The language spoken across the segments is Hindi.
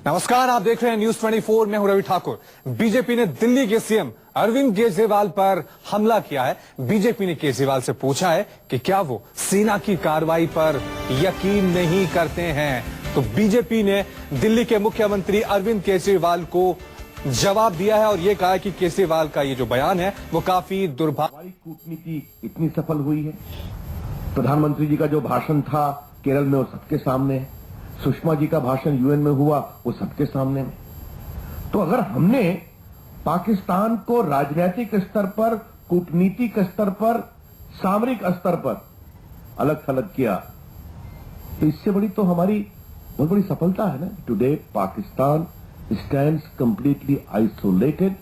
नमस्कार, आप देख रहे हैं न्यूज 24। मैं हूं रवि ठाकुर। बीजेपी ने दिल्ली के सीएम अरविंद केजरीवाल पर हमला किया है। बीजेपी ने केजरीवाल से पूछा है कि क्या वो सेना की कार्रवाई पर यकीन नहीं करते हैं। तो बीजेपी ने दिल्ली के मुख्यमंत्री अरविंद केजरीवाल को जवाब दिया है और ये कहा है कि केजरीवाल का ये जो बयान है वो काफी दुर्भाग्य। हमारी कूटनीति इतनी सफल हुई है। प्रधानमंत्री जी का जो भाषण था केरल में वो सबके सामने है। सुषमा जी का भाषण यूएन में हुआ वो सबके सामने है। तो अगर हमने पाकिस्तान को राजनीतिक स्तर पर, कूटनीतिक स्तर पर, सामरिक स्तर पर अलग थलग किया तो इससे बड़ी तो हमारी बहुत बड़ी सफलता है ना। Today Pakistan stands completely isolated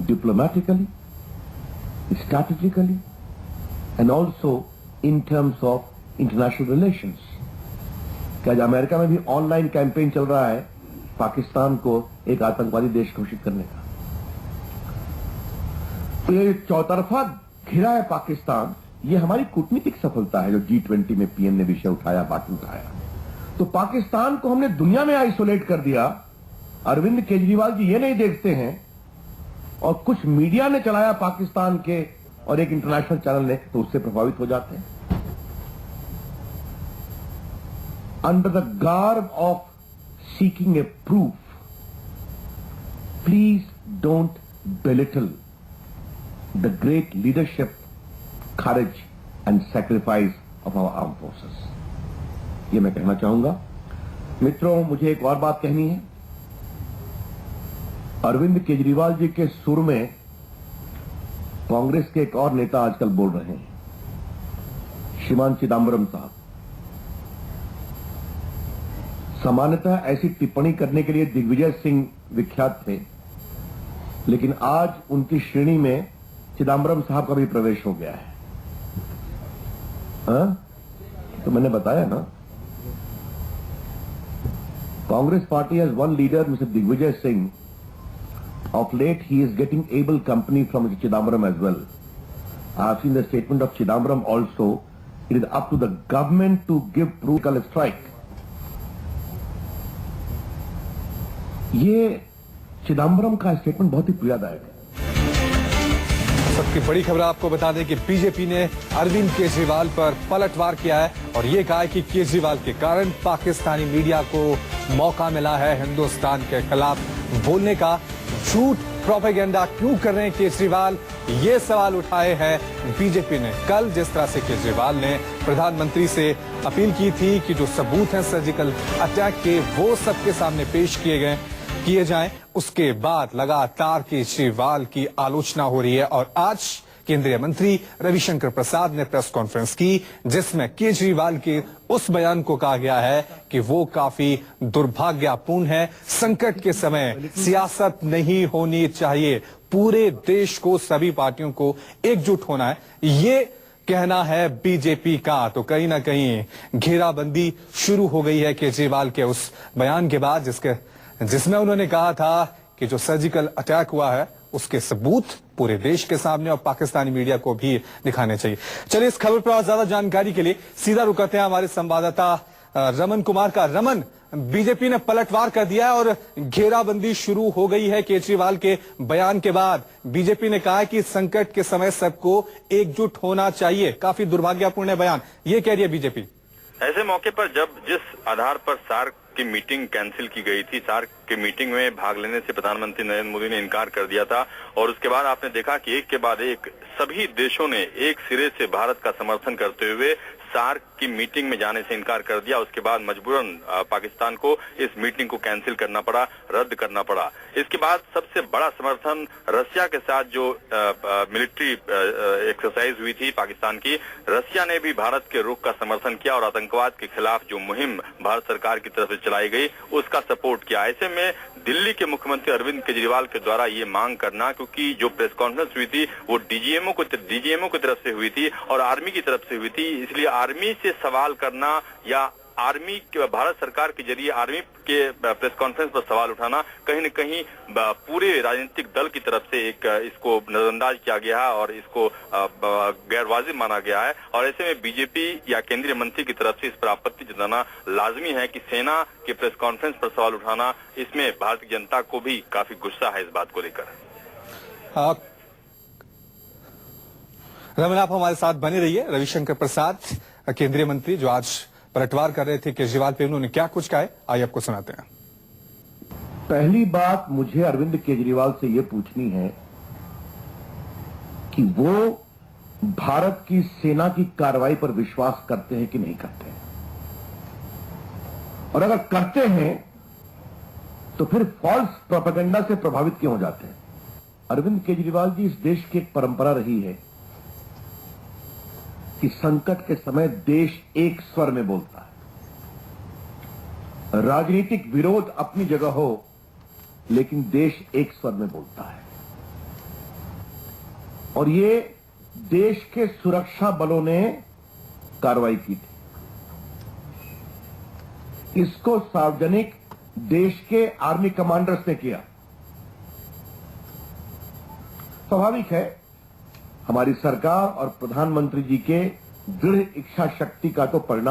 diplomatically, strategically, and also in terms of international relations. क्या आज अमेरिका में भी ऑनलाइन कैंपेन चल रहा है पाकिस्तान को एक आतंकवादी देश घोषित करने का। तो ये चौतरफा घिरा है पाकिस्तान, ये हमारी कूटनीतिक सफलता है जो G20 में पीएम ने विषय उठाया, बात उठाया। तो पाकिस्तान को हमने दुनिया में आइसोलेट कर दिया। अरविंद केजरीवाल जी ये नहीं देखते हैं और कुछ मीडिया ने चलाया पाकिस्तान के और एक इंटरनेशनल चैनल ने, तो उससे प्रभावित हो जाते हैं। Under the garb of seeking a proof, please don't belittle the great leadership, courage and sacrifice of our arm forces. ये मैं कहना चाहूंगा। मित्रों, मुझे एक और बात कहनी है। अरविंद केजरीवाल जी के सुर में कांग्रेस के एक और नेता आजकल बोल रहे हैं, श्रीमान चिदम्बरम साहब। सामान्यतः ऐसी टिप्पणी करने के लिए दिग्विजय सिंह विख्यात थे, लेकिन आज उनकी श्रेणी में चिदम्बरम साहब का भी प्रवेश हो गया है। तो मैंने बताया ना, Congress party has one leader mister Digvijay Singh. Of late, he is getting able company from Chidambaram as well. I have seen the statement of Chidambaram also. It is up to the government to give proof of strike. ये चिदम्बरम का स्टेटमेंट बहुत ही पीड़ादायक है। सबकी बड़ी खबर आपको बता दें कि बीजेपी ने अरविंद केजरीवाल पर पलटवार किया है और ये कहा है कि केजरीवाल के कारण पाकिस्तानी मीडिया को मौका मिला है हिंदुस्तान के खिलाफ बोलने का। झूठ प्रोपेगेंडा क्यों कर रहे हैं केजरीवाल, ये सवाल उठाए हैं बीजेपी ने। कल जिस तरह से केजरीवाल ने प्रधानमंत्री से अपील की थी कि जो सबूत हैं सर्जिकल अटैक के वो सबके सामने पेश किए जाएं, उसके बाद लगातार केजरीवाल की आलोचना हो रही है। और आज केंद्रीय मंत्री रविशंकर प्रसाद ने प्रेस कॉन्फ्रेंस की जिसमें केजरीवाल के उस बयान को कहा गया है कि वो काफी दुर्भाग्यपूर्ण है। संकट के समय सियासत नहीं होनी चाहिए, पूरे देश को, सभी पार्टियों को एकजुट होना है, ये कहना है बीजेपी का। तो कहीं ना कहीं घेराबंदी शुरू हो गई है केजरीवाल के उस बयान के बाद जिसमें उन्होंने कहा था कि जो सर्जिकल अटैक हुआ है उसके सबूत पूरे देश के सामने और पाकिस्तानी मीडिया को भी दिखाने चाहिए। चलिए इस खबर पर और ज्यादा जानकारी के लिए सीधा रुक करते हैं हमारे संवाददाता रमन कुमार का। रमन, बीजेपी ने पलटवार कर दिया है और घेराबंदी शुरू हो गई है केजरीवाल के बयान के बाद। बीजेपी ने कहा है कि संकट के समय सबको एकजुट होना चाहिए। काफी दुर्भाग्यपूर्ण है बयान, ये कह रही है बीजेपी। ऐसे मौके पर जब जिस आधार पर सार्क की मीटिंग कैंसिल की गई थी, सार्क की मीटिंग में भाग लेने से प्रधानमंत्री नरेंद्र मोदी ने इनकार कर दिया था और उसके बाद आपने देखा कि एक के बाद एक सभी देशों ने एक सिरे से भारत का समर्थन करते हुए सार्क की मीटिंग में जाने से इनकार कर दिया। उसके बाद मजबूरन पाकिस्तान को इस मीटिंग को कैंसिल करना पड़ा, रद्द करना पड़ा। इसके बाद सबसे बड़ा समर्थन रसिया के साथ जो मिलिट्री एक्सरसाइज हुई थी पाकिस्तान की, रसिया ने भी भारत के रुख का समर्थन किया और आतंकवाद के खिलाफ जो मुहिम भारत सरकार की तरफ से चलाई गई उसका सपोर्ट किया। ऐसे में दिल्ली के मुख्यमंत्री अरविंद केजरीवाल के द्वारा ये मांग करना, क्योंकि जो प्रेस कॉन्फ्रेंस हुई थी वो डीजीएमओ की तरफ से हुई थी और आर्मी की तरफ से हुई थी, इसलिए आर्मी से सवाल करना या आर्मी भारत सरकार के जरिए आर्मी के प्रेस कॉन्फ्रेंस पर सवाल उठाना कहीं न कहीं पूरे राजनीतिक दल की तरफ से एक इसको नजरअंदाज किया गया है और इसको गैरवाजिब माना गया है। और ऐसे में बीजेपी या केंद्रीय मंत्री की तरफ से इस पर आपत्ति जताना लाजमी है कि सेना के प्रेस कॉन्फ्रेंस पर सवाल उठाना, इसमें भारतीय जनता को भी काफी गुस्सा है इस बात को लेकर। रमन, आप हमारे साथ बने रहिए। रविशंकर प्रसाद केंद्रीय मंत्री जो आज पलटवार कर रहे थे केजरीवाल पे, उन्होंने क्या कुछ कहा है आइए आपको सुनाते हैं। पहली बात मुझे अरविंद केजरीवाल से यह पूछनी है कि वो भारत की सेना की कार्रवाई पर विश्वास करते हैं कि नहीं करते हैं, और अगर करते हैं तो फिर फॉल्स प्रोपेगेंडा से प्रभावित क्यों हो जाते हैं। अरविंद केजरीवाल जी, इस देश की एक परंपरा रही है कि संकट के समय देश एक स्वर में बोलता है। राजनीतिक विरोध अपनी जगह हो, लेकिन देश एक स्वर में बोलता है। और ये देश के सुरक्षा बलों ने कार्रवाई की थी। इसको सार्वजनिक देश के आर्मी कमांडर्स ने किया। स्वाभाविक है, हमारी सरकार और प्रधानमंत्री जी के दृढ़ इच्छा शक्ति का तो परिणाम